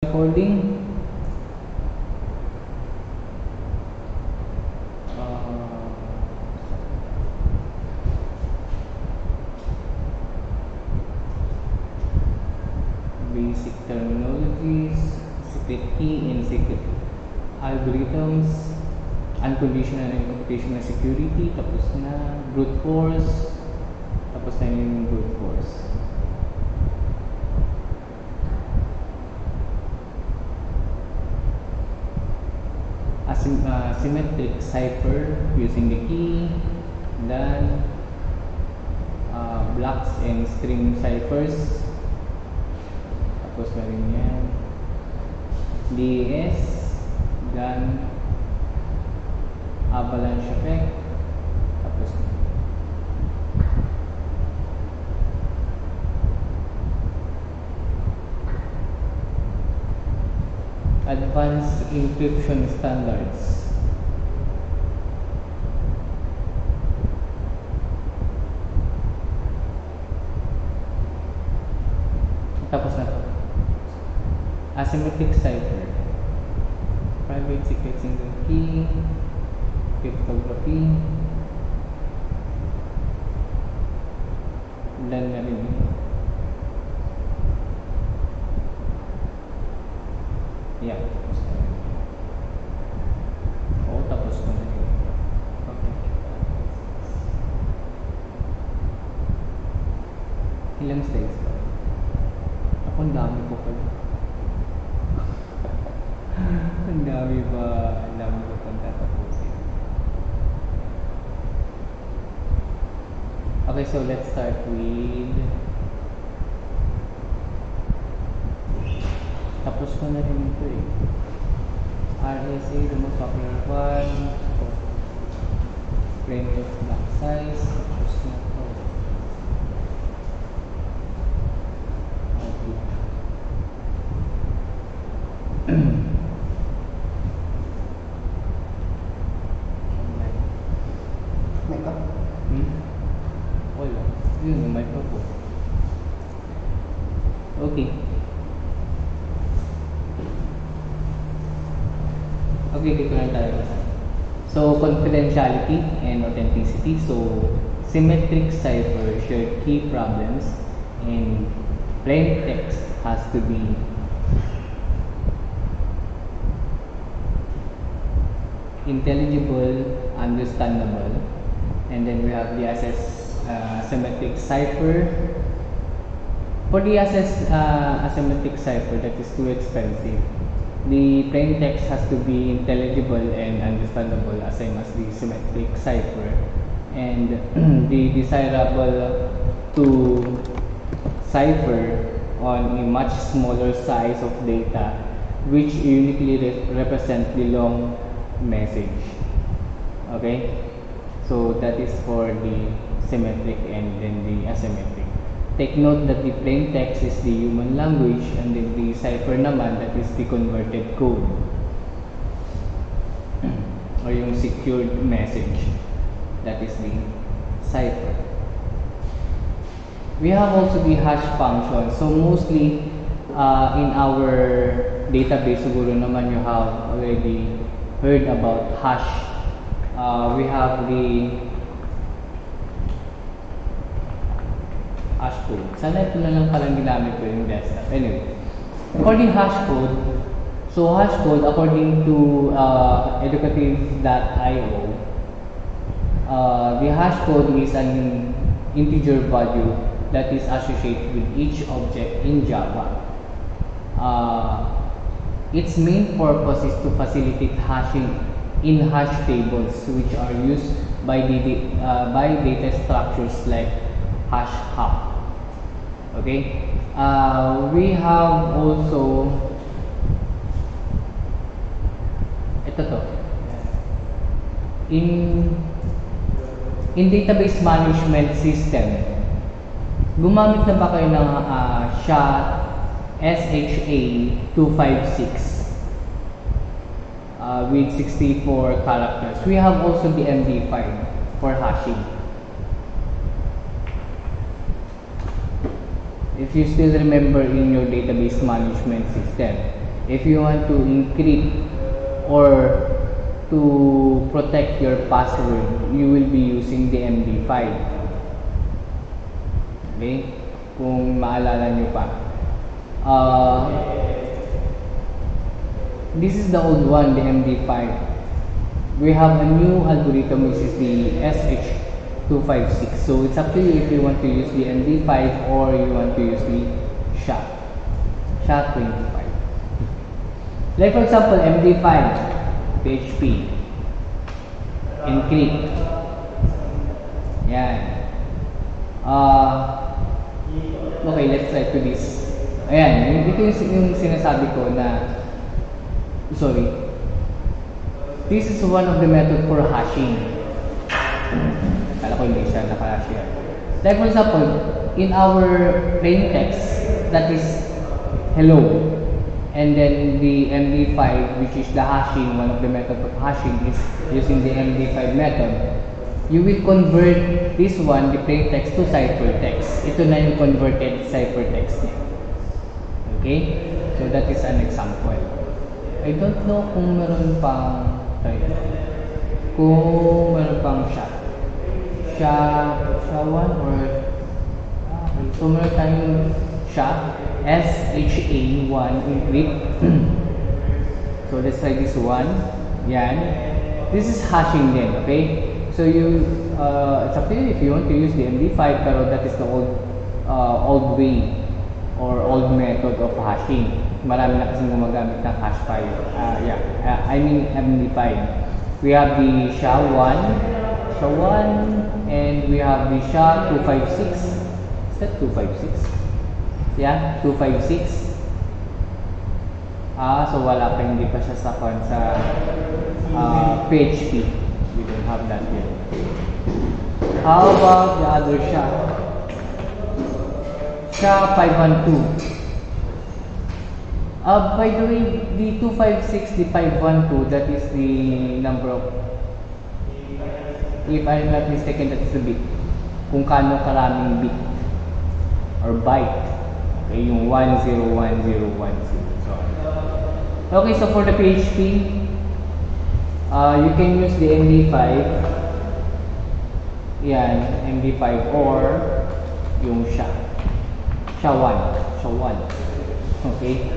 recording. Basic terminologies, secret key and secret algorithms, unconditional and computational security, tapos na, brute force, tapos na yung brute force. Symmetric cipher using the key, then blocks and string ciphers, tapos na rin yan, DES, then avalanche effect, tapos advanced encryption standards. Tapos na to. Asymmetric cipher, private secret single key, cryptography, done na rin. Yeah, tapos na rin. Oo, tapos na rin. Okay. Ilang slides pa? Ako, ang dami ko pala. Ang dami ko pang tatapusin. Okay, so let's start with tapos ko na rin ito eh. RSA, the most popular one. Printf block size. Tapos na ito. Okay. Mic up? Wala. Yun, yung mic up po. Okay. Okay, dito lang tayo. So, confidentiality and authenticity. So, symmetric cipher shared key problems and plain text has to be intelligible, understandable, and then we have the asymmetric cipher. For the asymmetric cipher, that is too expensive. The plain text has to be intelligible and understandable, same as the symmetric cipher, and the desirable to cipher on a much smaller size of data, which uniquely represent the long message. Okay, so that is for the symmetric and then the asymmetric. Take note that the plain text is the human language, and then the cipher naman, that is the converted code or yung secured message, that is the cipher. We have also the hash function. So mostly in our database, siguro naman you have already heard about hash. We have the hash code. Sana ito na lang palang ginamit ko yung desktop. Anyway, for the hash code, so hash code according to educative.io, the hash code is an integer value that is associated with each object in Java. Its main purpose is to facilitate hashing in hash tables, which are used by data structures like hash hop. Okay, we have also ito to in database management system. Gumamit na ba kayo ng SHA-256 with 64 characters? We have also the MD5 for hashing. If you still remember in your database management system, If you want to encrypt or to protect your password, you will be using the MD5. Okay? Kung maalala nyo pa. This is the old one, the MD5. We have a new algorithm, which is the SH256. So it's up to you if you want to use the MD5 or you want to use the SHA-25. Like for example, MD5, PHP, encrypt. Yan. Okay, let's try to this. Ayan, ito yung sinasabi ko na, sorry. This is one of the method for hashing. Kala ko hindi siya naka-hash yan. Like for example, in our plain text, that is hello. And then the MD5, which is the hashing, one of the method of hashing is using the MD5 method. You will convert this one, the plain text, to ciphertext. Ito na yung converted ciphertext niya. Okay? So that is an example. I don't know kung meron pang kung meron pang SHA-1 or okay. So meron tayong SHA-1 encrypt. So let's try this one. Yan. This is hashing din, okay? So you it's up to you if you want to use the MD5, pero that is the old way or old method of hashing. Marami na kasing gumagamit ng hash file. I mean MD5. We have the SHA-1, and we have the SHA-256. Is that 256? Yeah, 256. So wala pa, hindi pa siya sa PHP. We don't have that yet. How about the other SHA? SHA-512. By the way, the 256, the 512, that is the number of, if I'm not mistaken, that is the bit. Kung kano karaming bit or byte. Okay, yung 101010. So, okay, so for the PHP, you can use the MD5. Yan, MD5 or yung SHA-1. Okay?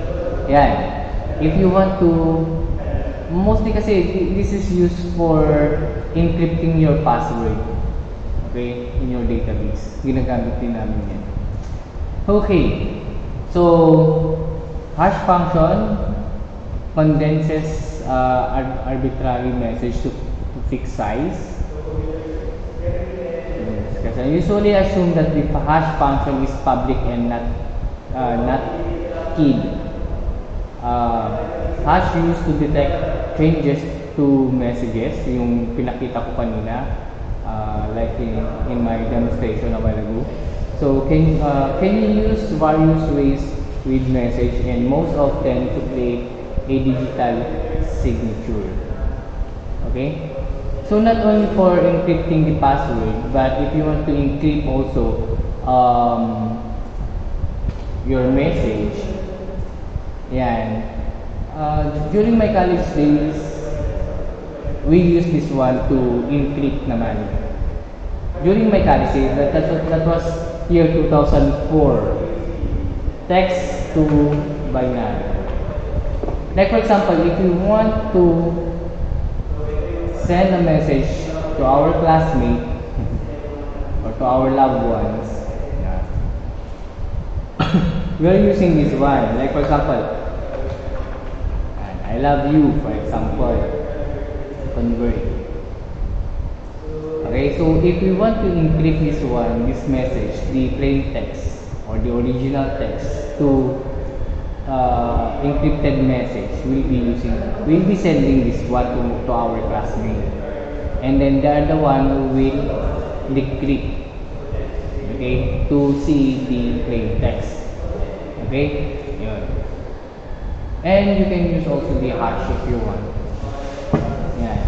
Yan. If you want to, mostly kasi this is used for encrypting your password. Okay? In your database. Ginagamit din namin yan. Okay. So, hash function condenses arbitrary message to fixed size. Kasi I usually assume that the hash function is public and not keyed. Hash used to detect changes to messages, yung pinakita ko kanina, like in my demonstration a while ago. So can you use various ways with message, and most often to create a digital signature. Okay? So not only for encrypting the password, but if you want to encrypt also your message, yan. During my college days, we use this one to encrypt naman. During my college days, that was year 2004. Text to binary. Like for example, if you want to send a message to our classmate or to our loved ones, we are using this one. Like for example, I love you, for example, convert. Okay, so if we want to encrypt this one, this message, the plain text or the original text to encrypted message, we'll be sending this one to our classmate, and then they are the one who will decrypt, okay, to see the plain text. Okay, yun. And you can use also the hash if you want. Yan.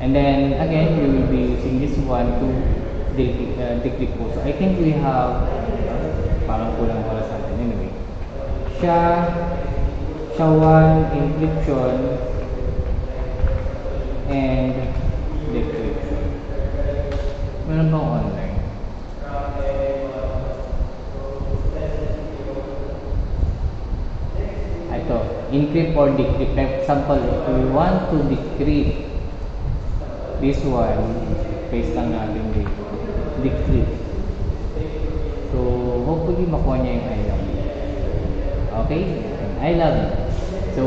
And then again, we will be using this one to decrypt po. So I think we have parang kulang oras natin. Anyway, SHA-1 encryption and decryption. Meron bang online? Ito, encrypt or decrypt. For example, if we want to decrypt this one, paste lang natin dito. Decrypt. So, hopefully makuha niya yung I love you. Okay? I love you. So,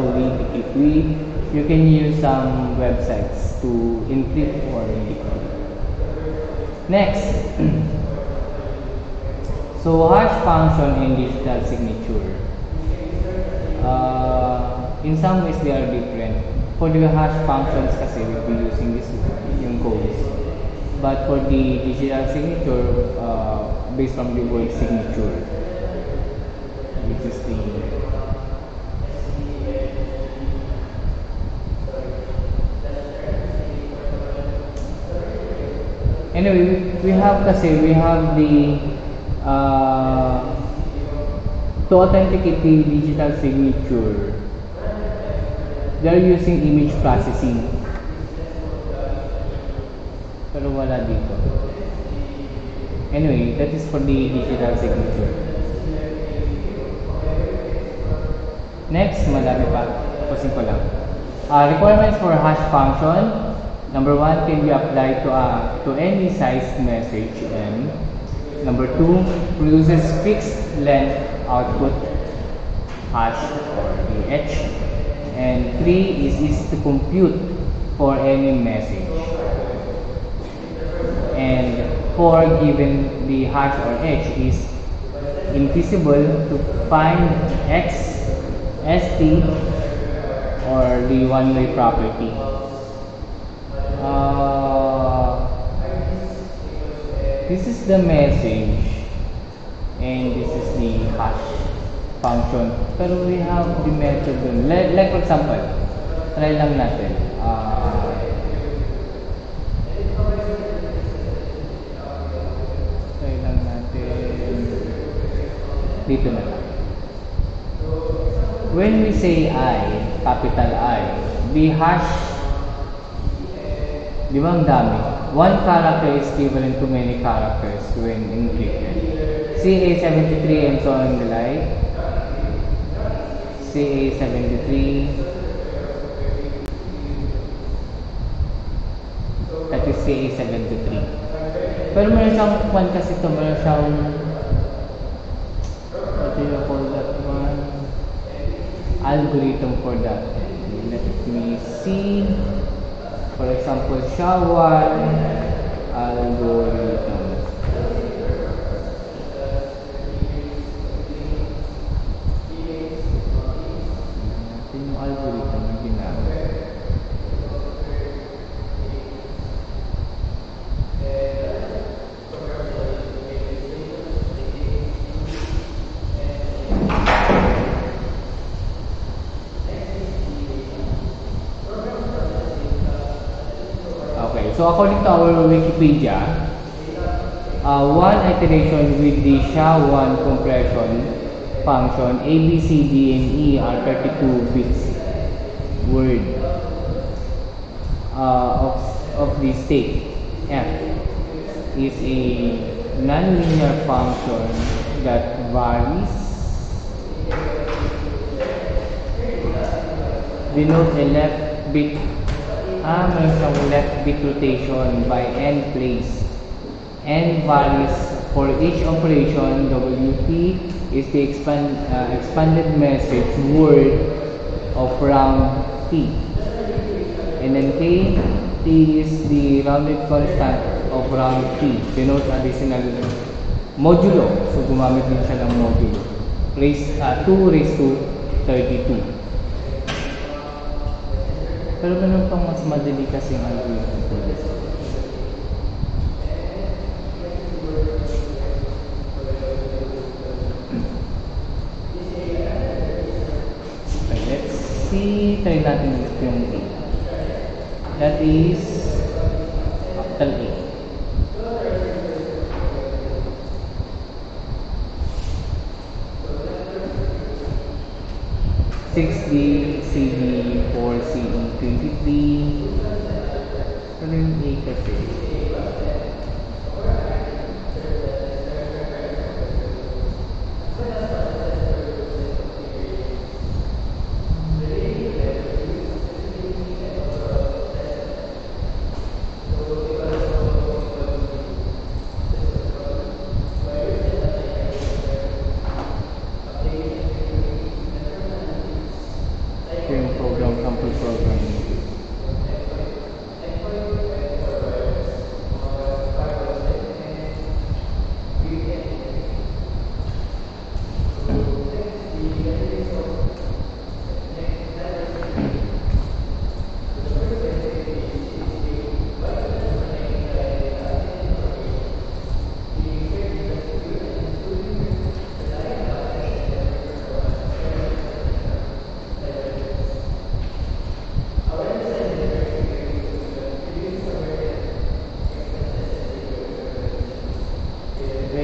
you can use some websites to encrypt or decrypt. Next. So, hash function and digital signature. In some ways, they are different. For the hash functions kasi, we'll be using this yung codes. But for the digital signature, based on the word signature, which is the anyway, we have the to authenticate the digital signature, they're using image processing. Pero wala dito. Anyway, that is for the digital signature. Next, madami pa. Pasin ko lang. Requirements for hash function. Number 1, can be applied to any size message. And number 2, produces fixed length output hash or H. And 3 is easy to compute for any message. And 4, given the hash or H is invisible to find X, ST, or the one-way property. This is the message and this is the hash function. Pero we have the method dun. Like for example, try lang natin. Try lang natin. Dito na lang. When we say I, capital I, the hash, di ba ang dami? One character is equivalent to many characters when encrypted. CA73 and so on the like. CA73. That is CA73. Pero meron siyang one kasi ito, meron siyang what do you call that one? Algorithm for that. Let me see. For example, SHA-1 algorithm. Natin yung algorithm na ginamit. So according to our Wikipedia, one iteration with the SHA-1 compression function A, B, C, D, and E are 32 bits word of the state. F is a nonlinear function that varies. Denote a left bit. Meron siyang left bit rotation by n place. N varies for each operation. WP is the expanded message word of round T. And then K, T is the rounded constant of round T. Denote additional modulo. So gumamit din siya ng modulo. 2 raised to 32. Pero meron pang mas madali kasi ang algorithm for this. Okay, let's see. Try natin ulit yung data. That is capital A. (6D, CD, 4, CE, 23). Ano yung A kasi? Ito yung program, sample program.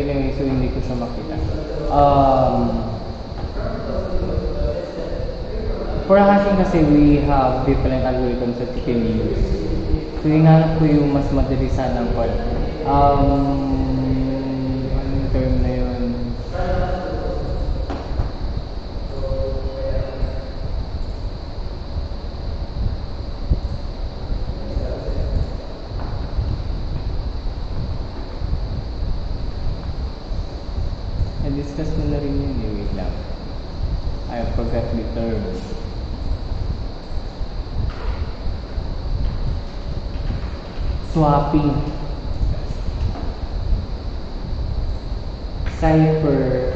Anyway, so hindi ko siya makita. For hashing kasi, we have different algorithms that you can use. So, hinahanap ko yung mas madali sanang part. Anong term na yun? Na-discuss mo na rin yun, wait lang. I forgot the term. Swapping. Cipher.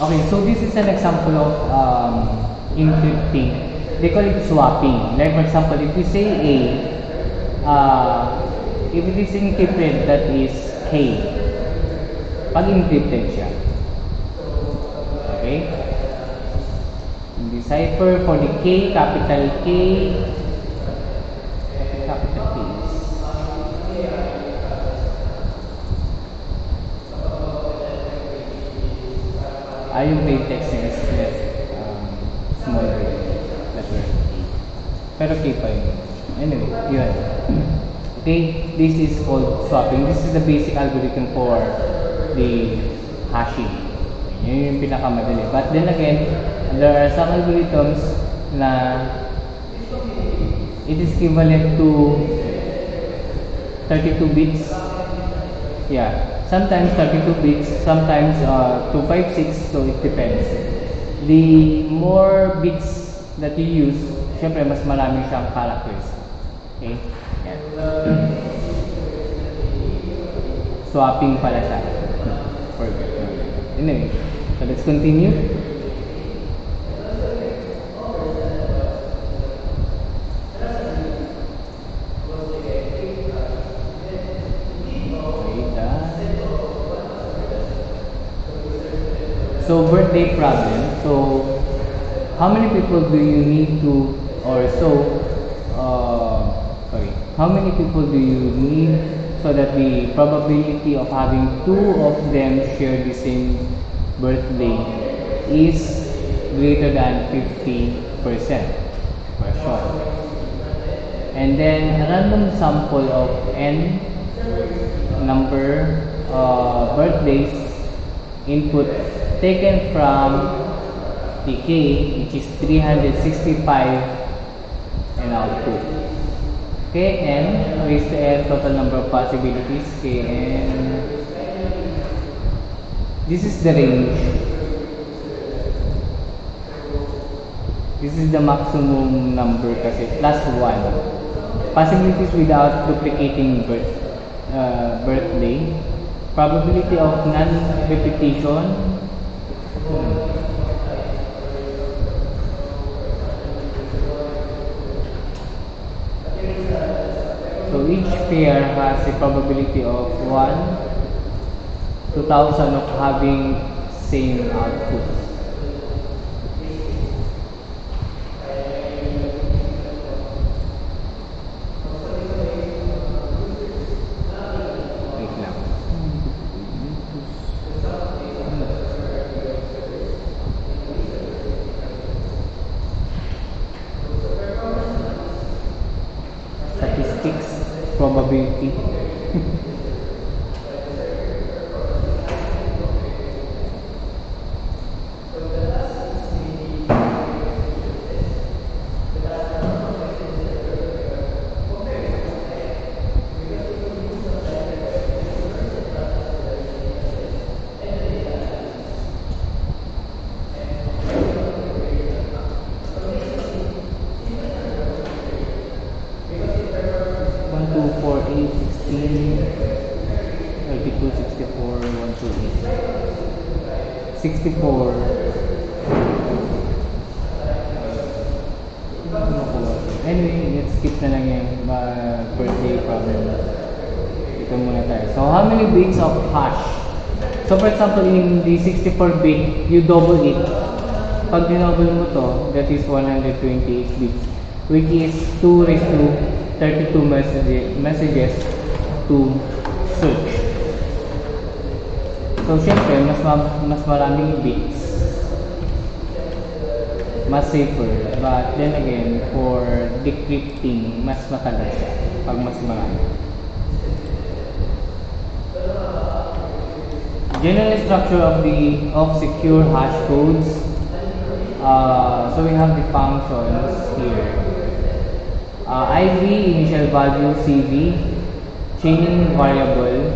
Okay, so this is an example of encrypting. They call it swapping. Like for example, if we say A, if it is encrypted, that is K. Pag encrypted siya. Okay? In the cipher for the K, capital K, capital K is yung plain text niya is small letter A. Pero K pa yun. Anyway, yun. Okay, this is called swapping. This is the basic algorithm for the hashing. Yun yung pinakamadali. But then again, there are some algorithms na it is equivalent to 32 bits. Yeah. Sometimes 32 bits, sometimes 256, so it depends. The more bits that you use, syempre mas marami siyang characters. Okay? Yan. Swapping pala siya for Anyway, so let's continue. So birthday problem. So how many people do you need to, or so, how many people do you need so that the probability of having two of them share the same birthday is greater than 50%? Question. And then a random sample of n number birthdays input taken from the k, which is 365, and output kn raised to n total number of possibilities kn. This is the range. This is the maximum number kasi plus 1 possibilities without duplicating birthday. Probability of non-repetition. So each pair has a probability of 1/2000 of having same output. Statistics, probability. Anyway, let's skip na lang yung birthday problem. Ito muna tayo. So, how many bits of hash? So, for example, in the 64-bit, you double it. Pag dinouble mo to, that is 128 bits, which is 2 raised to 32 messages to search. So, syempre, mas maraming bits. Mas safer, but then again, for decrypting, mas matagal siya pag mas marami. General structure of secure hash codes. So we have the functions here. IV, initial value, CV, chaining variable,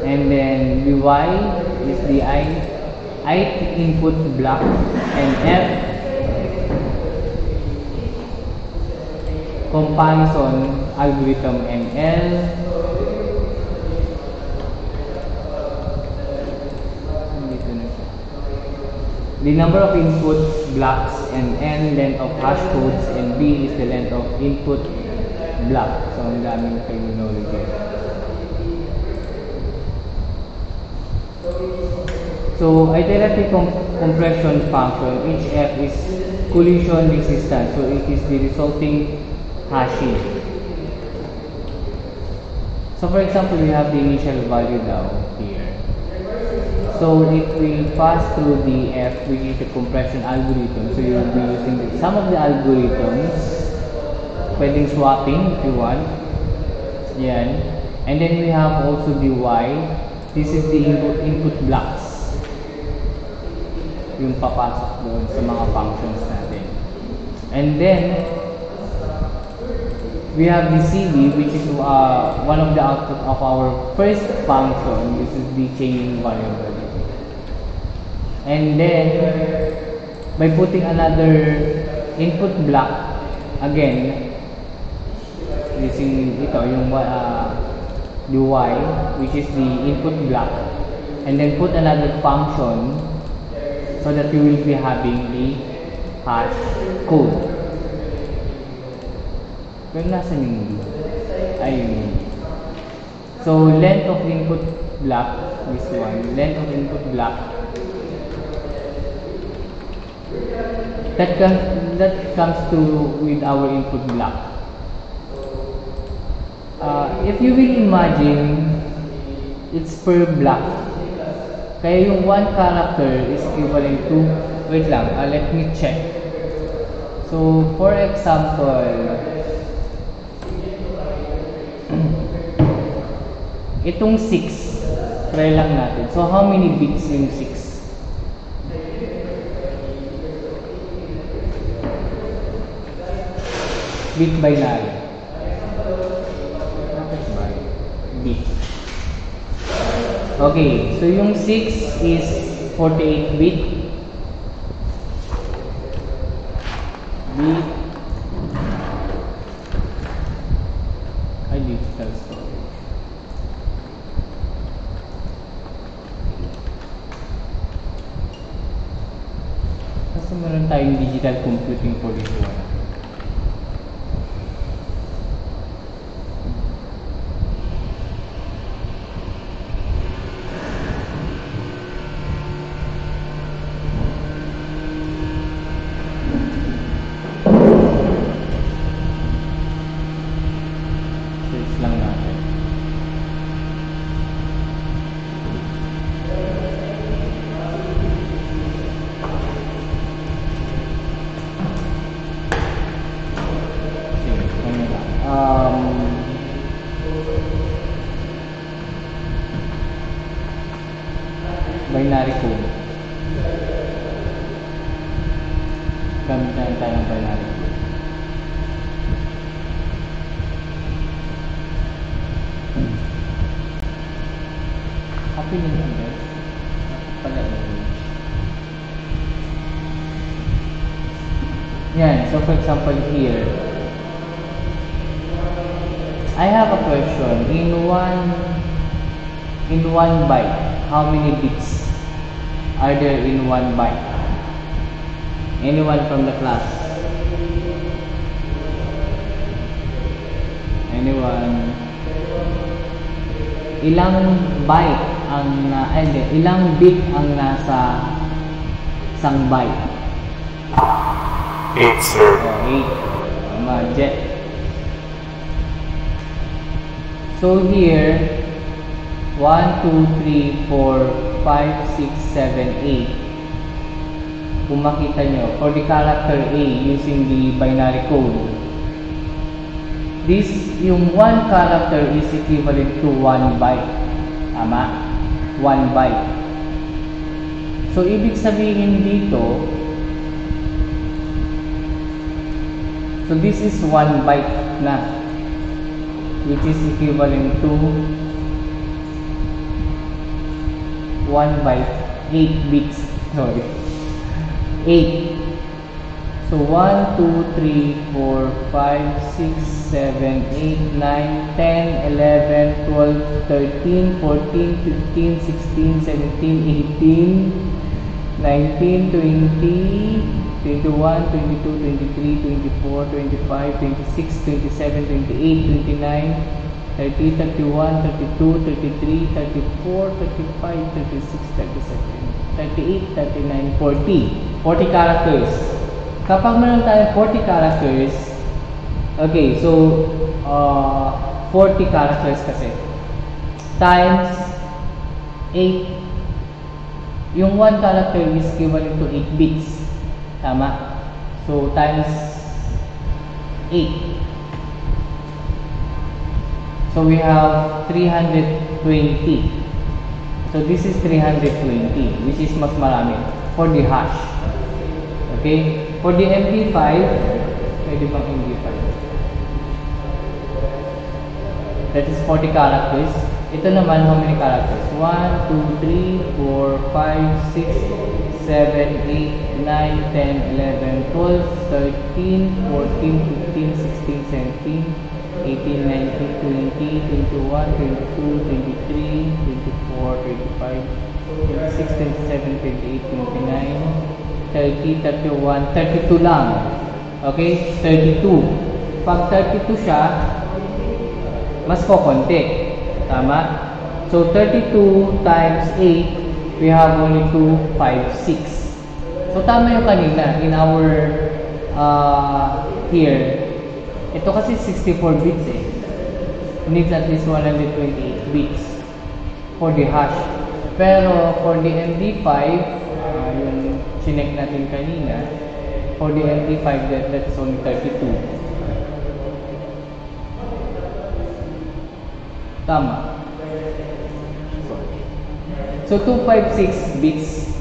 and then VY is the ith input block, and F comparison algorithm, and L the number of input blocks, and N length of hash codes, and B is the length of input block. So ang daming terminology. So, iterative compression function, each F is collision resistant, so it is the resulting hashing. So, for example, we have the initial value now here. So, it will pass through the F, which is the compression algorithm. So, you will be using some of the algorithms, pwedeng swapping if you want. Yan. And then we have also the Y. This is the input blocks. Yung papasok doon sa mga functions natin. And then we have the CV, which is one of the output of our first function. This is the chaining variable. And then by putting another input block again using ito yung the Y, which is the input block. and then put another function so that you will be having the hash code. Pero nasa yung ayun. So length of input block, this one, length of input block, that comes to with our input block. If you will imagine, it's per block. Kaya yung one character is equivalent to, wait lang, let me check. So for example, itong 6, try lang natin. So how many bits yung 6? Bit binary. Bit. Okay, so yung 6 is 48 bit. Bit. Digital storage. Kasi meron tayong digital computing for this one. Binary code. Gamit na tayo ng binary code. Happy din yan guys. Pala yan. So for example here, I have a question. In one byte, how many bits are there in one byte? Anyone from the class? Anyone? Ilang byte ang ilang bit ang nasa isang byte? 8, sir. 8. Jet. So here, 1, 2, 3, 4, 5, 6, 7, 8. Kung makita nyo, for the character A using the binary code, yung one character is equivalent to 1 byte. Tama? 1 byte. So, ibig sabihin dito, so this is 1 byte na, which is equivalent to 1 byte, 8 bits. Sorry. 8. So 1, 2, 3, 4, 5, 6, 7, 8, 9, 10, 11, 12, 13, 14, 15, 16, 17, 18, 19, 20, 21, 22, 23, 24, 25, 26, 27, 28, 29, 30, 31, 32, 33, 34, 35, 36, 37, 38, 39, 40. 40 characters. Kapag meron tayong 40 characters, okay, so 40 characters kasi times 8, yung 1 character is equivalent to 8 bits. Tama? So times 8. So we have 320. So this is 320, which is mas marami for the hash. Okay? For the MD5, pwede bang MD5? That is 40 characters. Ito naman, how many characters? 1, 2, 3, 4, 5, 6, 7, 8, 9, 10, 11, 12, 13, 14, 15, 16, 17, 18, 19, 20, 21, 22, 23, 24, 25, 26, 27, 28, 29, 30, 31, 32 lang. Okay? 32. Pag 32 siya, mas kokonti. Tama? So, 32 times 8, we have only 2, 5, 6. So, tama yung kanina. In our, here, ito kasi 64 bits eh. Needs at least 128 bits for the hash. Pero, for the MD5, yung chinek natin kanina, for the MD5, that's only 32. Tama. So 256 bits.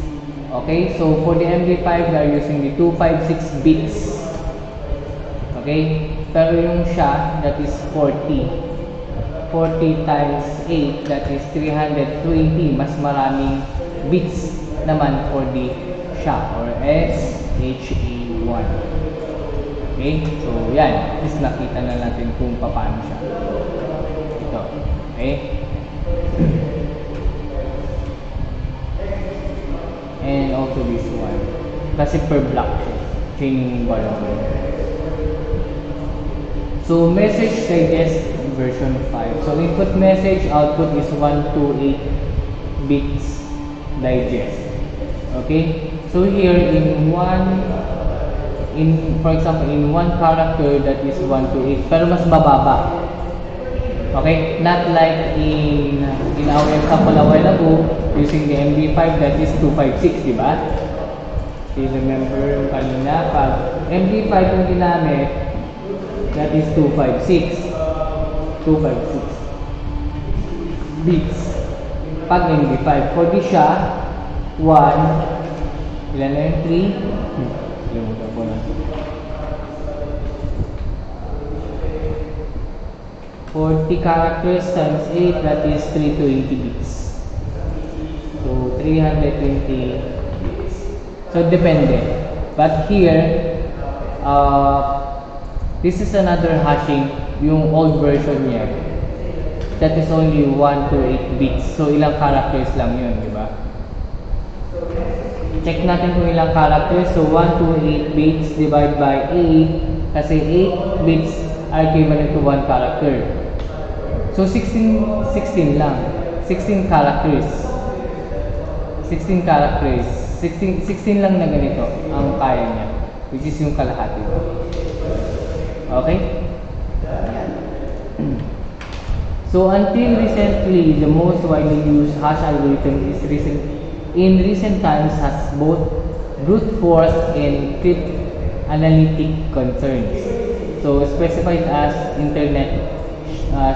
Okay? So for the MD5, we are using the 256 bits. Okay? Pero yung SHA, that is 40. 40 times 8, that is 320. Mas maraming bits naman for the SHA or SHA1. Okay? So yan. At least nakita na natin kung paano siya. Ito. Okay? And also this one. Kasi per block chaining volume. So message digest version 5. So input message, output is 128 bits digest. Okay? So here for example, in one character that is 128, pero mas mababa. Okay? Not like in our example a while ago, using the MD5, that is 256, di ba? You remember yung kanina, pag MD5 yung ginamit, that is 256. 256 bits. Pag MD5, for the SHA, 1, ilan na yung 3? Limutan ko na. 40 characters times 8, that is 320 bits. So, 320 bits. So, depende. But here, this is another hashing, yung old version niya. That is only 1 to 8 bits. So, ilang characters lang yun, di ba? Check natin kung ilang characters. So, 1 to 8 bits divided by 8. Kasi 8 bits are equivalent to 1 character. So, 16 lang. 16 characters. 16 characters. 16 lang na ganito ang kaya niya. Which is yung kalahati. Okay? So, until recently, the most widely used hash algorithm is in recent times has both brute force and cryptanalytic concerns. So, specified as Internet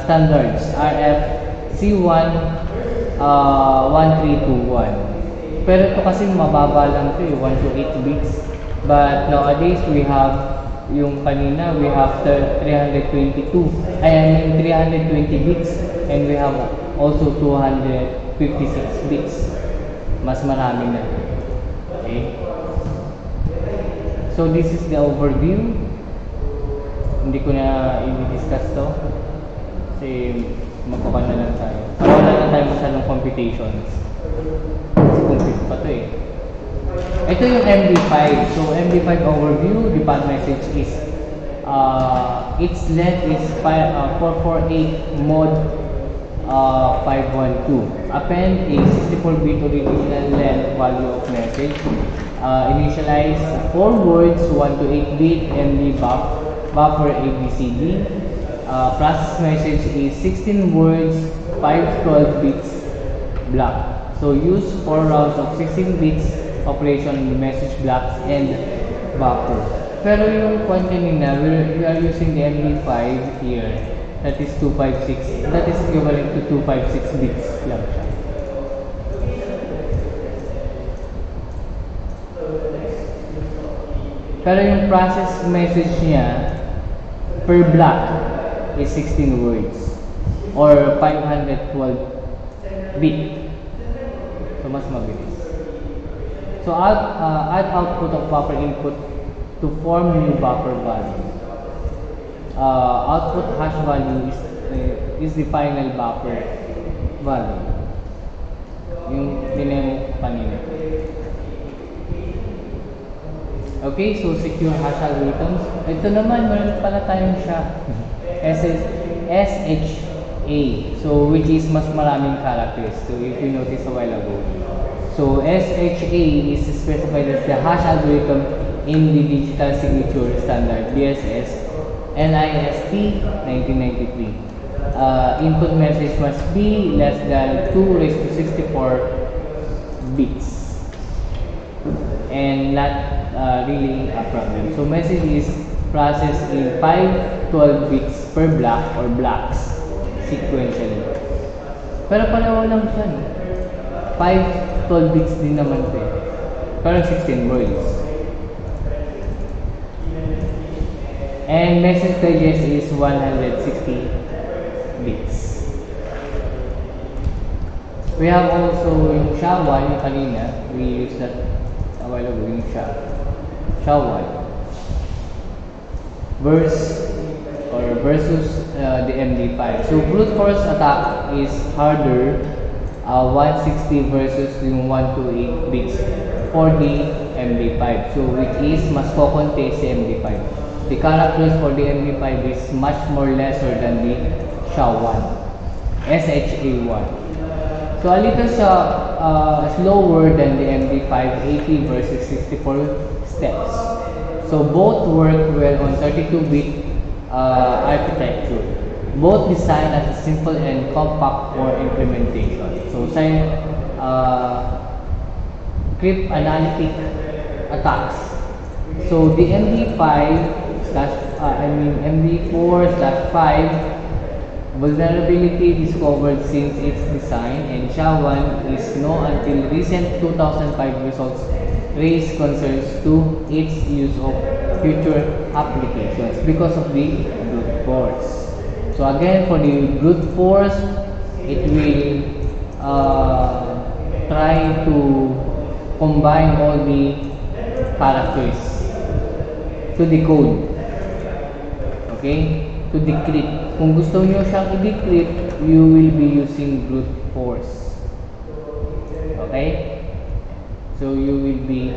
standards RFC1 1321. Pero ito kasi mababa lang ito 1 to 8 bits. But nowadays we have yung kanina we have 320 bits and we have also 256 bits. Mas marami na. Okay? So this is the overview. Hindi ko na i-discuss to. Kasi magkukan na lang tayo. Wala na tayo masyadong computations. Kasi compute pa to eh. Ito yung MD5. So MD5 overview, the path message is its length is 448 mod 512. Append a 64-bit original length value of message. Initialize 4 words, 1 to 8 bit MD buffer ABCD. Process message is 16 words, 512 bits block. So use 4 rounds of 16 bits operation in the message blocks and buffer. Pero yung point kanina, we are using the MD5 here. That is 256. That is equivalent to 256 bits lang siya. Pero yung process message niya per block is 16 words or 512 bit. So mas mabilis. So add output of buffer input to form new buffer value. output hash value is the final buffer value. Yung dinemo kanina. Okay, so secure hash algorithms. Ito naman, meron pala tayong SHA. So, which is mas maraming characters. So, if you notice a while ago. So, SHA is specified as the hash algorithm in the Digital Signature Standard, DSS, NIST 1993. Input message must be less than 2 raised to 64 bits. And not really a problem. So, message is processed in 512 bits per block or blocks sequentially. Pero pareho lang siya, no? 512 bits din naman ito eh. Pero 16 words. And message digest is 160 bits. We have also yung SHA-1, yung kanina. We used that a while ago, yung SHA-1. Versus the MD5. So brute force attack is harder, 160 versus yung 128 bits for the MD5. So which is mas kokonte si MD5. The characters for the MD5 is much more lesser than the SHA-1, SHA-1. So a little slower than the MD5, 80 versus 64 steps. So both work well on 32-bit architecture. Both designed as a simple and compact core implementation. So cryptanalytic attacks. So the MD4/5 vulnerability discovered since its design, and SHA-1 is known until recent 2005 results raise concerns to its use of future applications because of the brute force. So again, for the brute force, it will try to combine all the characters to decode. Okay? To decrypt. Kung gusto nyo siyang i-decrypt, you will be using brute force. Okay? So you will be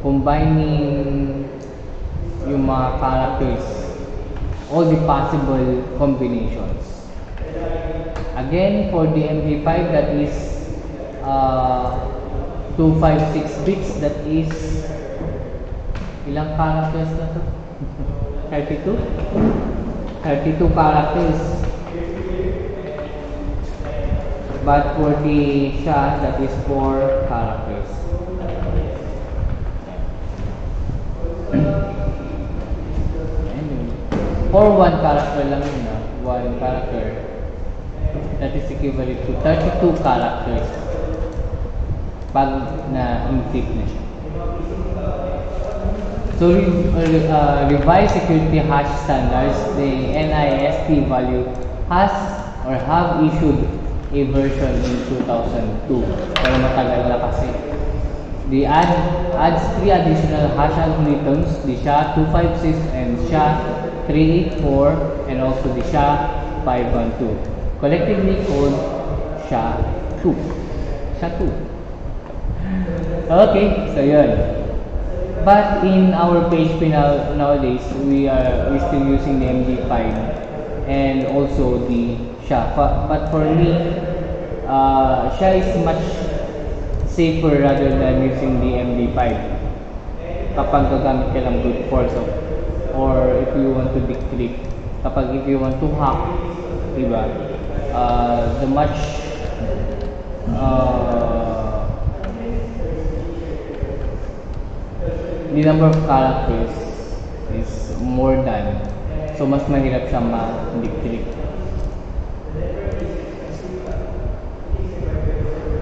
combining yung mga characters, all the possible combinations. Again, for the MD5, that is 256 bits, that is ilang characters na to? 32? 32 characters. But for the SHA, that is 4 characters. For 1 character lang yun, 1 character, that is equivalent to 32 characters pag na-encrypt na siya. So, revised security hash standards, the NIST value has or have issued a version in 2002. Pero matagal na kasi. The adds 3 additional hash algorithms, the SHA-256 and SHA-384, and also the SHA-512, collectively called SHA-2. SHA-2. Okay, so yun. But in our PHP nowadays, we're still using the MD5 and also the SHA. But for me, SHA is much safer rather than using the MD5. Kapag gagamit ka ng brute force or if you want to decrypt, if you want to hack, diba? The number of characters is more than, so mas mahirap siya ma-decrypt.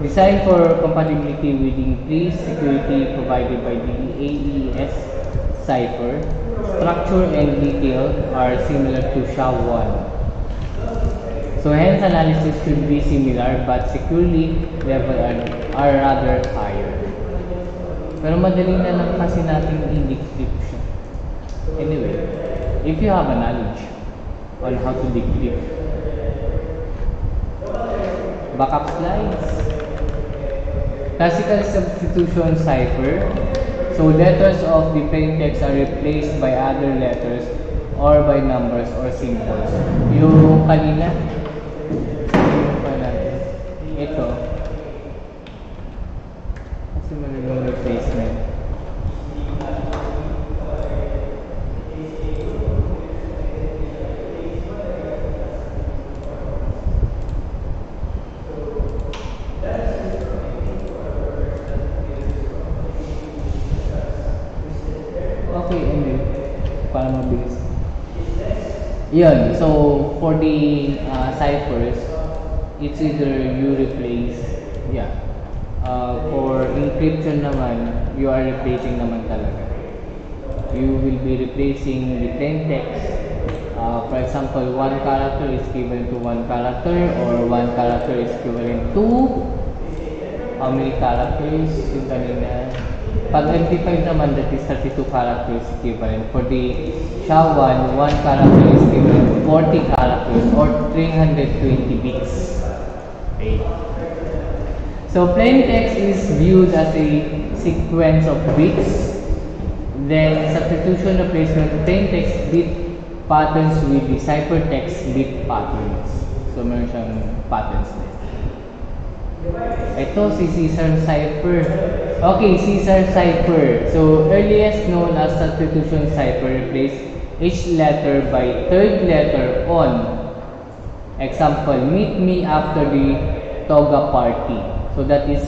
Designed for compatibility with increased security provided by the AES cipher, structure and detail are similar to SHA-1. So hence analysis should be similar, but security level are rather higher. Pero madali na lang kasi natin i-decrypt siya. Anyway, if you have a knowledge on how to decrypt, backup slides, classical substitution cipher. So letters of the plain text are replaced by other letters or by numbers or symbols. Yung kanina, yung pa natin. Ito, kasi magandang replacement. Okay, anyway, para mabilis. Yun, so for the ciphers, it's either you replace, yeah. For encryption naman, you are replacing naman talaga. You will be replacing the plain text. For example, one character is equivalent to one character, or one character is equivalent to how many characters yung kanina. Pag MP5 naman, that is 32 characters equivalent. For the SHA-1, one character is equivalent to 40 characters or 320 bits. Okay. So plain text is viewed as a sequence of bits. Then substitution replacement plain text bit patterns with the ciphertext bit patterns. So meron siyang patterns din. Ito si Caesar cipher. Okay, Caesar cipher. So earliest known as substitution cipher replace each letter by third letter on. Example, meet me after the toga party. So that is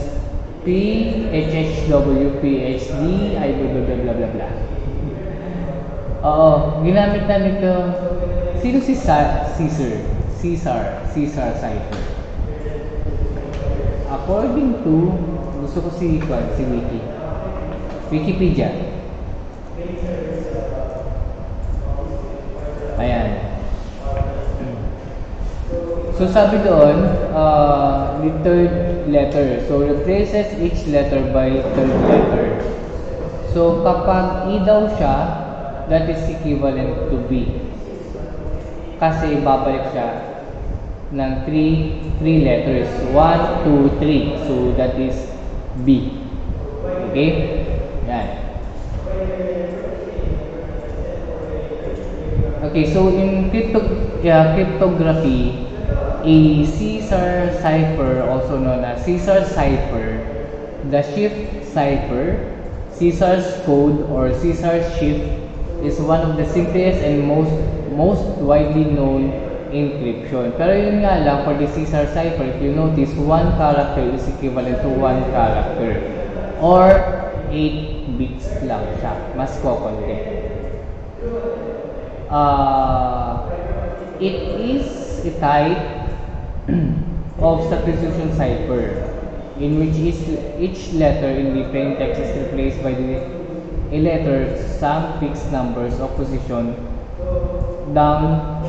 PHHW, PhD, I blah blah blah blah blah. Oo, ginamit na nito. Sino si Caesar cipher. According to, gusto ko si Wikipedia. Ayan. So sabi doon, the third letter. So replaces each letter by third letter. So kapag E daw siya, that is equivalent to B. Kasi babalik siya ng 3 letters. 1, 2, 3. So that is B. Okay? Yan. Okay, so in cryptography, a Caesar cipher, also known as Caesar cipher, the shift cipher, Caesar's code or Caesar's shift is one of the simplest and most widely known encryption. Pero yun nga lang, for the Caesar cipher, if you notice, one character is equivalent to one character or 8 bits lang siya. Mas kokonti. It is a type of substitution cipher in which each letter in the plain text is replaced by a letter some fixed numbers of position down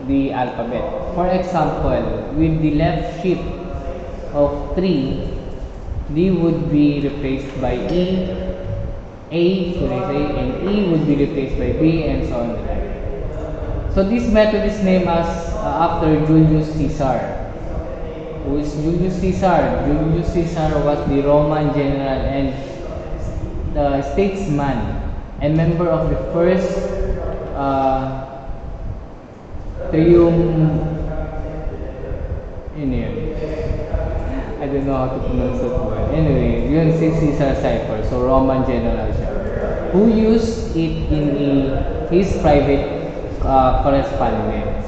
the alphabet. For example, with the left shift of 3, D would be replaced by E, and E would be replaced by B, and so on. So this method is named as after Julius Caesar. Who is Julius Caesar? Julius Caesar was the Roman general and the statesman and member of the first I don't know how to pronounce it well. Anyway, yun si Caesar cipher. So Roman general siya. Who used it in his private correspondence.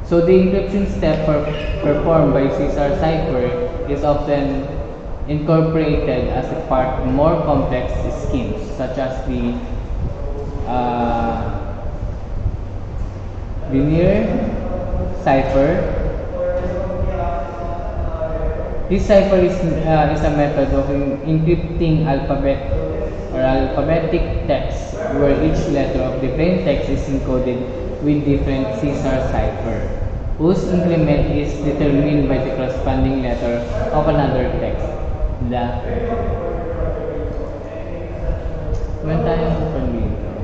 So the encryption step performed by Caesar cipher is often incorporated as a part of more complex schemes such as the linear cipher. This cipher is a method of encrypting alphabetic text where each letter of the plain text is encoded with different Caesar cipher, whose increment is determined by the corresponding letter of another text. Meron tayong open window.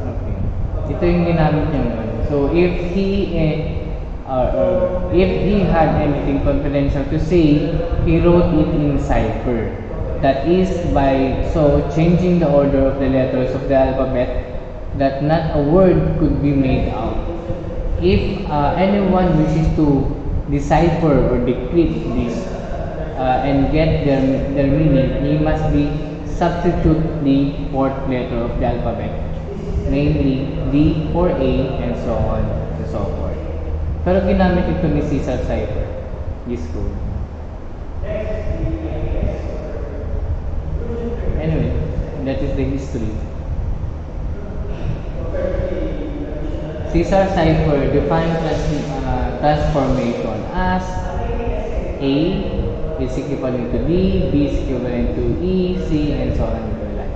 Okay. Ito yung ginamit niya ngayon. So, if if he had anything confidential to say, he wrote it in cipher. That is by changing the order of the letters of the alphabet, that not a word could be made out. If anyone wishes to decipher or decrypt this and get their meaning, he must be substitute the fourth letter of the alphabet, namely D for A, and so on and so forth. Pero ginamit ito ni Caesar Cipher, this code. Anyway, that is the history. Caesar Cipher defined transformation as A is equivalent to D, B is equivalent to E, C, and so on and so like.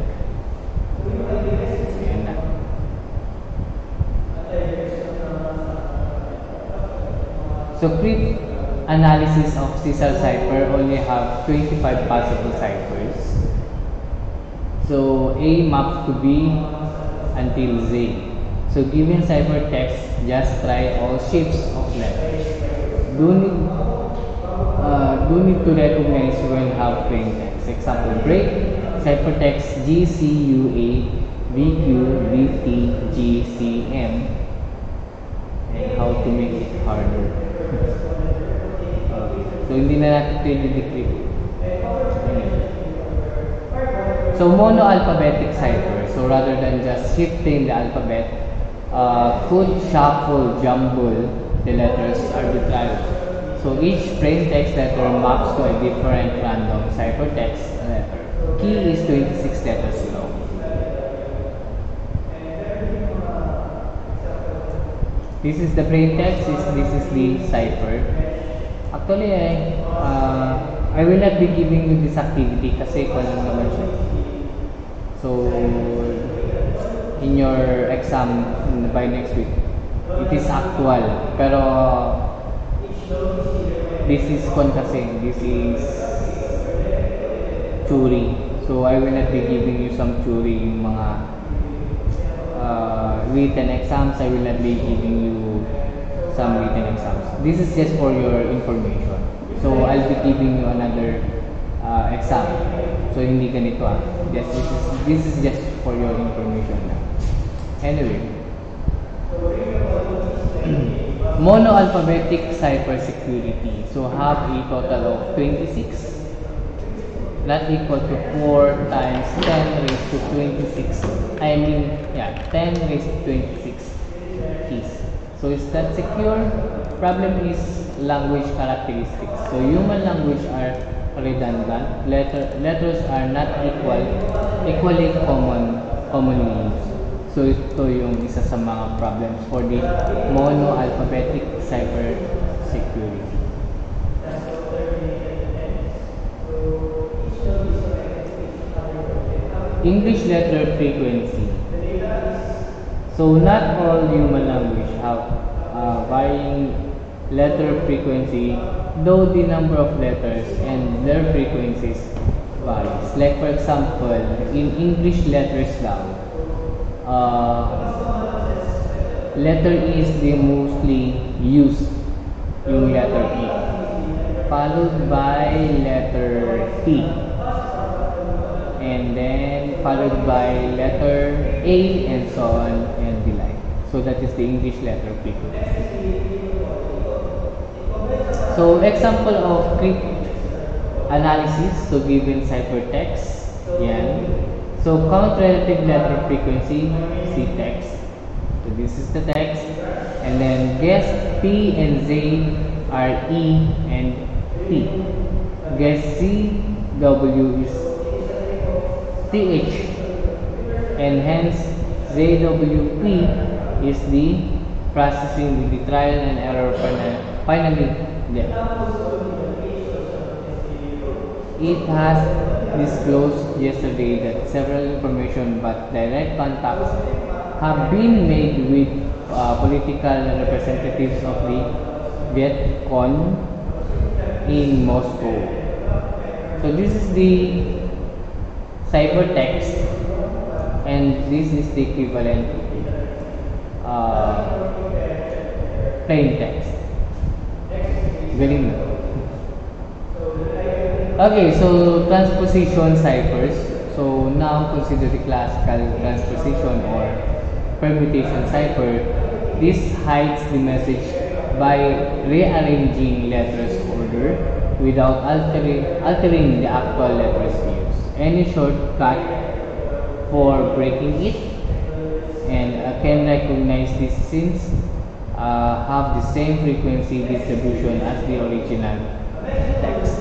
Ayan na. So, crypt analysis of Caesar cipher only have 25 possible ciphers. So, A maps to B until Z. So, given ciphertext, just try all shapes of letters. Do need to recognize when have plain text. Example, break ciphertext G C U A V Q V T G C M, and how to make it harder. So, hindi na natin ito i-decrypt. So, mono-alphabetic cipher. So, rather than just shifting the alphabet, could shuffle, jumble the letters arbitrarily. So, each plain text letter maps to a different random ciphertext letter. Key is 26 letters long. This is the plain text, this is the cipher. Actually, I will not be giving you this activity kasi kung ano naman siya. So, in your exam by next week, it is actual. Pero, this is this is theory. So, I will not be giving you some theory, yung mga written exams. I will not be giving you some written exams. This is just for your information. So, I'll be giving you another exam. So, hindi ganito this is just for your information now. Anyway, mono-alphabetic cipher security. So, have a total of 26, not equal to 4 times 10 raised to 26. 10 raised to 26 keys. So, is that secure? Problem is language characteristics. So, human language are redundant. Letters are not equally commonly used. So, ito yung isa sa mga problems for the mono-alphabetic cipher security. English letter frequency. So, not all human language have varying letter frequency, though the number of letters and their frequencies varies. Like for example, in English letters lang, letter E is the mostly used, yung letter E, followed by letter T, and then followed by letter A, and so on and the like. So that is the English letter frequency. So example of crypt analysis, so given ciphertext, yan. So count relative letter frequency, see text. So this is the text, and then guess P and Z are E and T. Guess C, W is TH, and hence ZWP is the processing with the trial and error finally there. It has disclosed yesterday that several information but direct contacts have been made with political representatives of the Viet Cong in Moscow. So this is the ciphertext, and this is the equivalent plain text. Galing na. Okay, so transposition ciphers. So now consider the classical transposition or permutation cipher. This hides the message by rearranging letters order without altering the actual letters used. Any shortcut for breaking it, and can recognize this since have the same frequency distribution as the original text.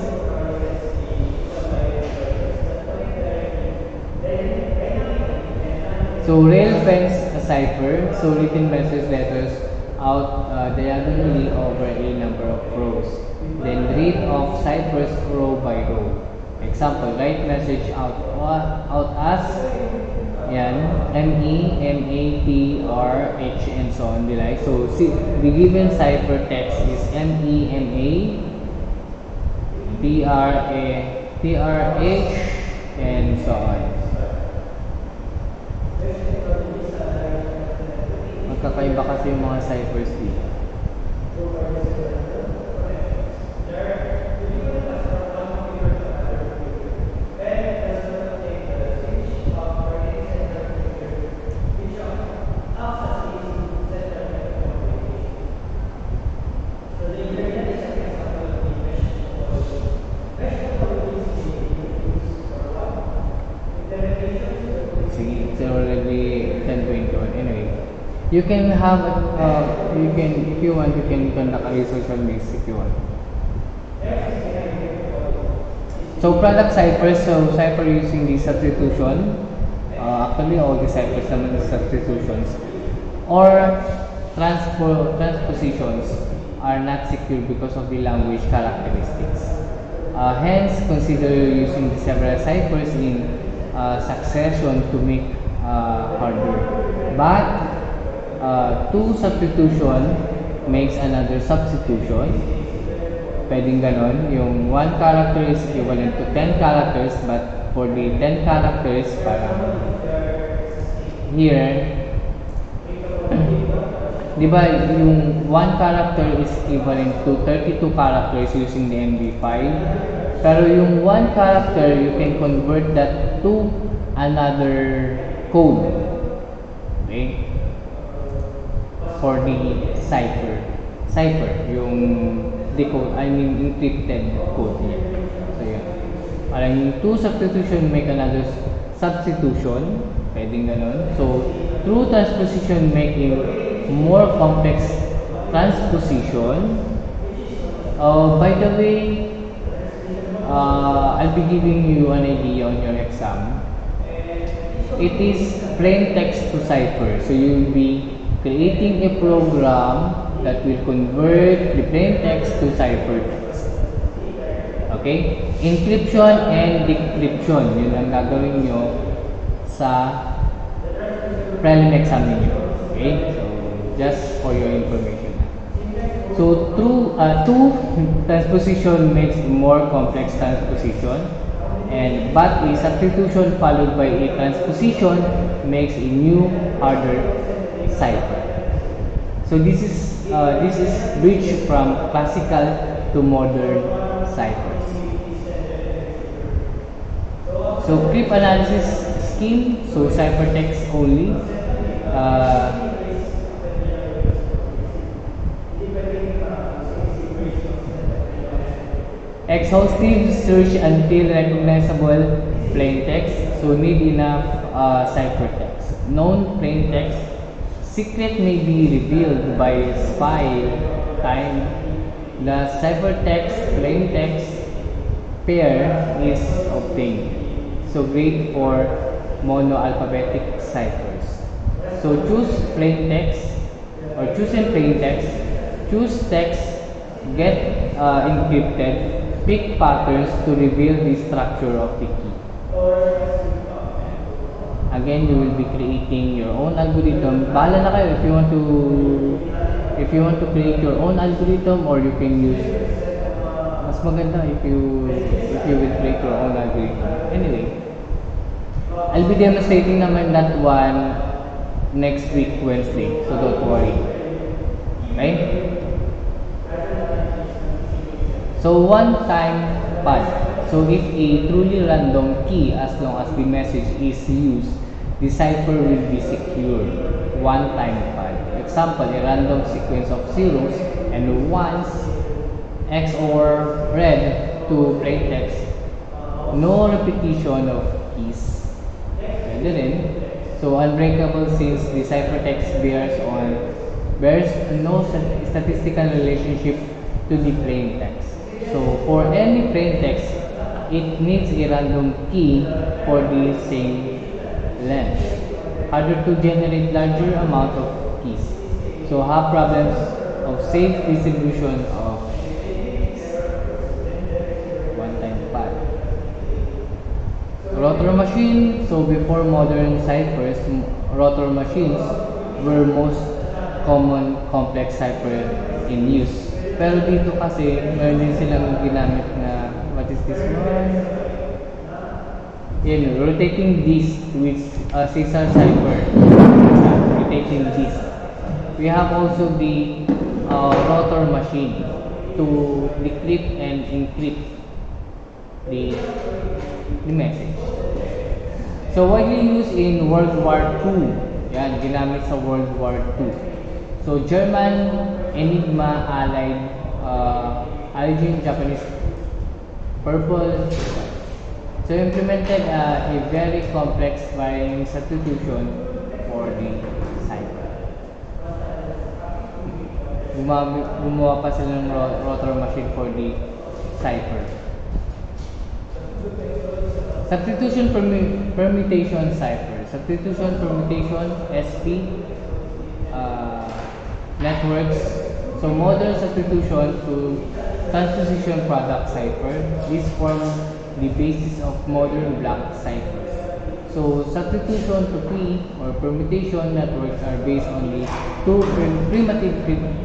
So rail fence cipher, so written message letters out diagonally over a number of rows. Then read off ciphers row by row. Example, write message out as yan, M-E, M-A-T-R-H, and so on. Like. So see, the given cipher text is M-E, M-A, T-R-H, and so on. Magkakaiba kasi yung mga ciphers dito. See, it's already 10:21. Anyway, you can have you can, if you want, you can conduct a research on this if you want. So product ciphers, so cipher using the substitution. Actually, all the ciphers naman is substitutions or transpositions are not secure because of the language characteristics. Hence, consider using the several ciphers in succession to make harder. But two substitution makes another substitution. Pwedeng ganon. Yung one character is equivalent to 10 characters, but for the 10 characters, parang here, di ba yung one character is equivalent to 32 characters using the MD5? Pero yung one character, you can convert that to another code. Okay? For the cipher, yung decode, I mean encrypted code niya. So yun. Parang yung two substitution make another substitution. Pwedeng ganun. So, through transposition making more complex transposition. By the way, I'll be giving you an idea on your exam. It is plain text to cipher. So you will be creating a program that will convert the plain text to ciphertext. Okay? Encryption and decryption. Yun ang gagawin nyo sa prelim exam ninyo. Okay? So, just for your information. So, through two transposition makes more complex transposition, but a substitution followed by a transposition makes a new, harder cipher. So, this is bridge from classical to modern ciphers. So, cryptanalysis scheme. So, ciphertext only. Exhaustive search until recognizable plain text. So need enough ciphertext. Known plain text. Secret may be revealed by spy time. The ciphertext plain text pair is obtained. So great for monoalphabetic ciphers. So choose plain text or choose in plain text. Choose text. Get encrypted. Pick patterns to reveal the structure of the key. Again, you will be creating your own algorithm. Bahala na kayo if you want to create your own algorithm, or you can use, mas maganda if you will create your own algorithm. Anyway, I'll be demonstrating naman that one next week Wednesday, so don't worry. Okay? So one time pad. So if a truly random key, as long as the message is used, the cipher will be secured. One time pad. Example, a random sequence of zeros and ones, XOR red to plain text. No repetition of keys. Pwede rin. So unbreakable, since the ciphertext bears no statistical relationship to the plain text. So for any plain text, it needs a random key for the same length. Harder to generate larger amount of keys. So have problems of safe distribution of one-time pad. Rotor machine. So before modern ciphers, rotor machines were most common complex cipher in use. Pero dito kasi meron din silang ginamit na, what is this one? Yan, rotating disk with Caesar cipher. Rotating disk. We have also the rotor machine to decrypt and encrypt the message. So widely used in World War II. Yan, ginamit sa World War II. So German, Enigma, Allied, Japanese, Purple. So implemented a very complex varying substitution for the cipher. Gumawa pa sila ng rotor machine for the cipher. Substitution permutation cipher. Substitution permutation SP networks. So modern substitution to transposition product cipher. This form the basis of modern block ciphers. So substitution to key or permutation networks are based on the two primitive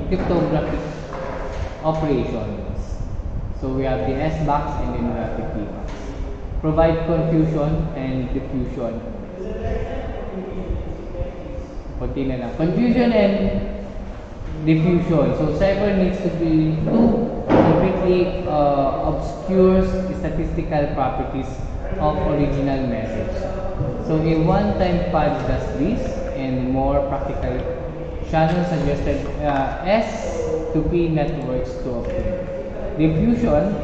cryptographic operations. So we have the S box and then we have the P box. Provide confusion and diffusion. Konti na lang. Confusion and diffusion. So cipher needs to be completely obscures statistical properties of original message. So a one-time pad does this, and more practical, Shannon suggested S to P networks to obtain. Diffusion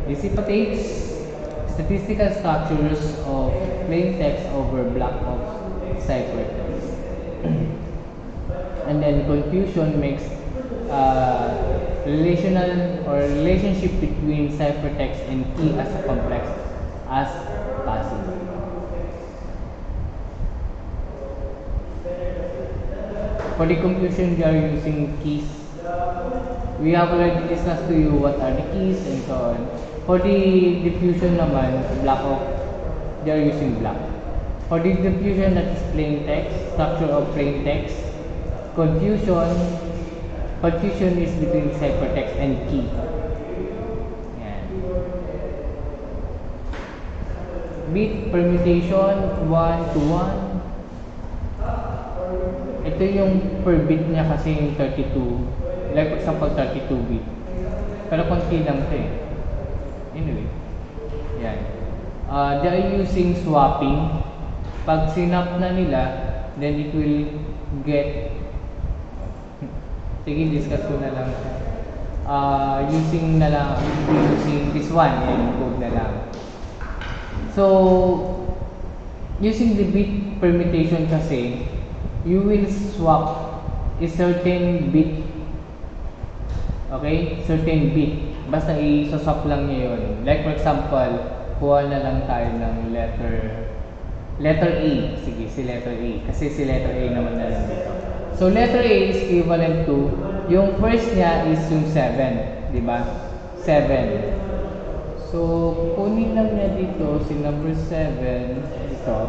dissipates statistical structures of plain text over block of ciphertext. And then confusion makes relationship between ciphertext and key as complex as possible. For the confusion, we are using keys. We have already discussed to you what are the keys and so on. For the diffusion naman, they are using block. For the diffusion, that is plain text, structure of plain text. Confusion is between ciphertext and key. Yan. Bit permutation 1 to 1. Ito yung per bit niya kasi yung 32. Like for example 32 bit. Pero konti lang ito eh. Anyway. Yan. They are using swapping. Pag sinap na nila, then it will get, sige, discuss ko na lang siya. Using this one, yan, code na lang. So, using the bit permutation kasi, you will swap a certain bit. Okay? Certain bit. Basta i-swap lang niya yun. Like for example, kuha na lang tayo ng letter A. Sige, si letter A. Kasi si letter A naman na lang dito. So, letter A is equivalent to, yung first niya is yung 7. Diba? 7. So, kunin lang niya dito si number 7, ito.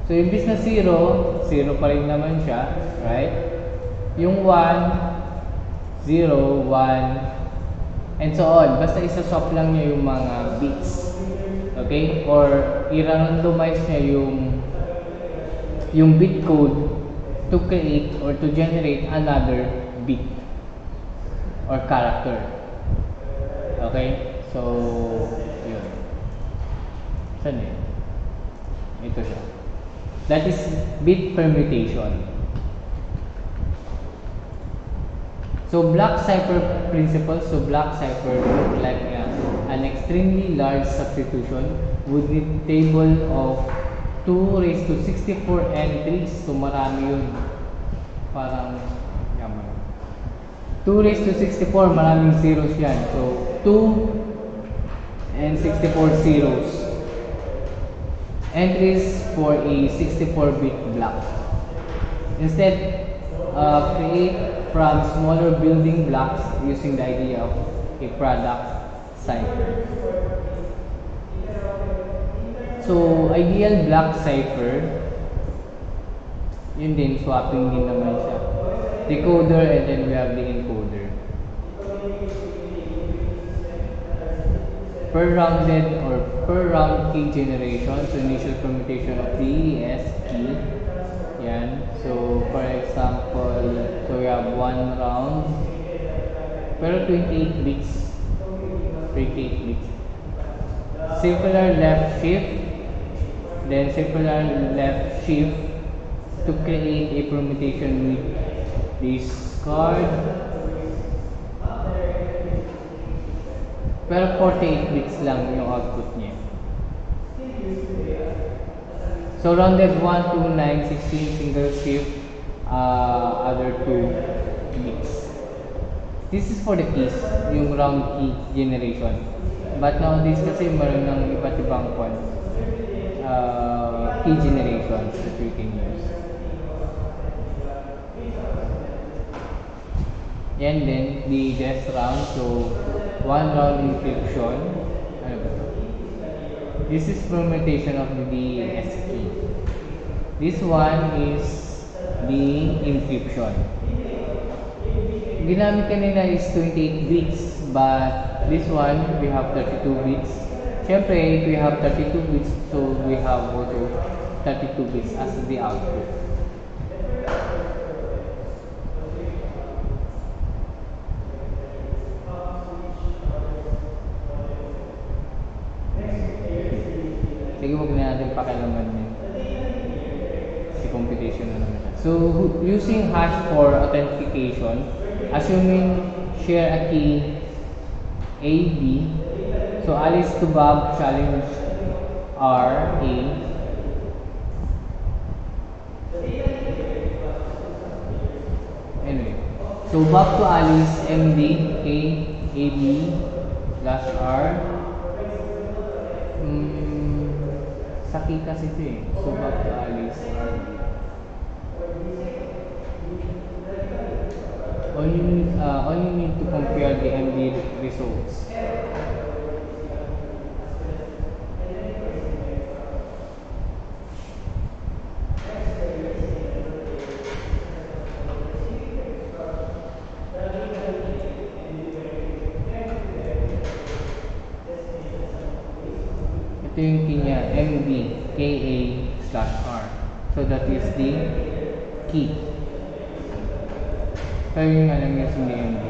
So, imbis na 0, 0 pa rin naman siya, right? Yung 1, 0, 1, and so on. Basta isa-swap lang niya yung mga bits. Okay? Or i-randomize niya yung bit code to create or to generate another bit or character. Okay? So, yun. Saan yun? Ito siya. That is bit permutation. So, block cipher principle. So, block cipher look like an extremely large substitution would need table of 2 raised to 64 entries. So, marami yun. Parang, yaman. 2 raised to 64, maraming zeros yan. So, 2 and 64 zeros. Entries for a 64-bit block. Instead, create from smaller building blocks using the idea of a product cipher. So, ideal block cipher, yun din, swapping din naman siya. Decoder and then we have the encoder. Per rounded or per round key generation, so initial permutation of the S key. Yan. So, for example, so we have 1 round, pero 28 bits. 28 bits. Circular left shift, then circular left shift to create a permutation with this card. Pero 48 bits lang yung output niya. So rounded 1, 2, 9, 16, single shift, other 2 bits. This is for the keys, yung round key generation. But nowadays kasi meron ng iba't ibang key generations that we can use. And then the death round, so 1 round encryption. Ano ba ito? This is permutation of the S key. This one is the encryption. Ginamit kanina is 28 bits, but this one we have 32 bits. Siyempre, if we have 32 bits, so we have also 32 bits as the output. Sige, huwag na natin pakialaman yun. Kasi computation na naman siya. So, using hash for authentication, assuming share a key AB, so Alice to Bob challenge R A. Anyway, so Bob to Alice MD K AB slash R. Saki kasi ito eh. So Bob to Alice R. All you need to compare the MD results. Ito yung key niya, MD KA slash R. So that is the key. Pero yung alam niya sa MD.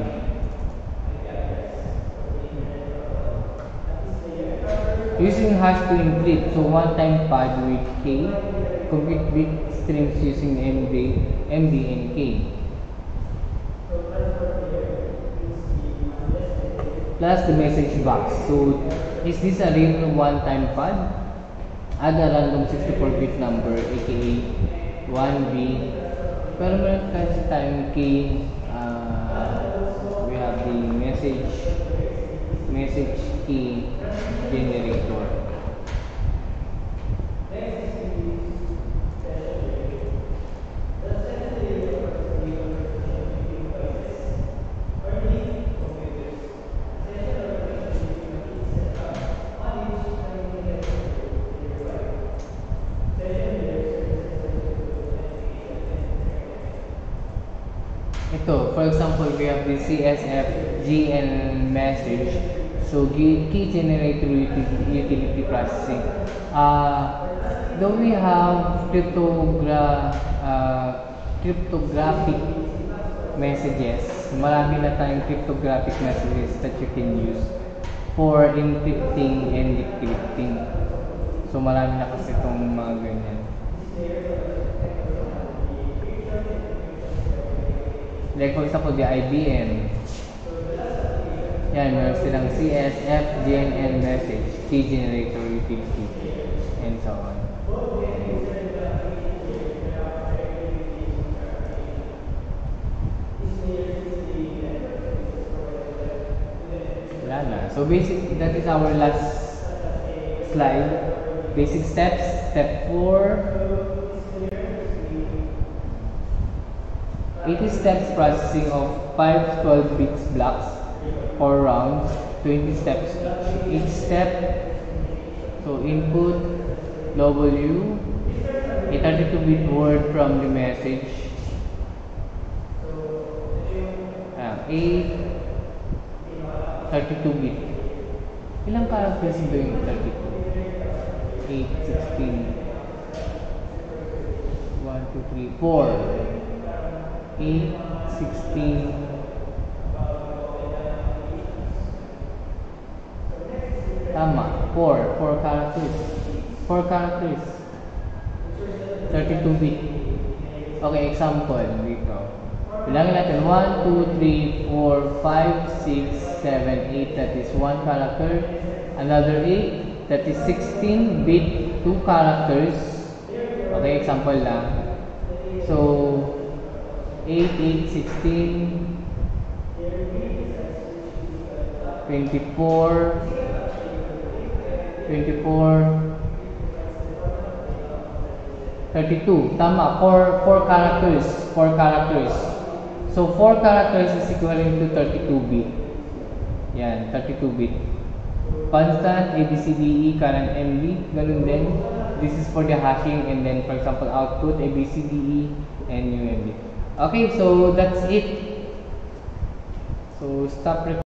Using hash to encrypt, so one-time pad with K, complete bit streams using MD and K. Plus the message box. So, is this a real one-time pad? Add a random 64-bit number, aka 1B. Pero meron kasi tayong key, we have the message key generator. ito, for example, we have the CSFGN message. So, key generator utility processing. Though we have cryptographic messages, marami na tayong cryptographic messages that you can use for encrypting and decrypting. So, marami na kasi itong mga ganyan. Like for example, the IBM. Yan, meron silang CSF, GNN message, key generator utility, and so on. Wala na. So basic, that is our last slide. Basic steps. Step 4. 80 steps processing of 5 12 bits blocks, 4 rounds, 20 steps each. Each step, so input, W, a 32-bit word from the message, 8, 32-bit. Ilang characters ito yung 32? 8, 16, 1, 2, 3, 4. 8, 16, tama, 4 characters. 4 characters. 32-bit. Okay, example dito. Bilangin natin 1, 2, 3, 4, 5, 6, 7, 8. That is 1 character. Another 8. That is 16-bit 2 characters. Okay, example lang. So, 8, 8, 16, 24, 32. Tama, 4 characters. 4 characters. So, 4 characters is equivalent to 32-bit. Yan, 32-bit. Constant, ABCDE, current MB, ganun din. This is for the hashing, and then, for example, output, ABCDE, and UMB. Okay, so that's it. So stop recording.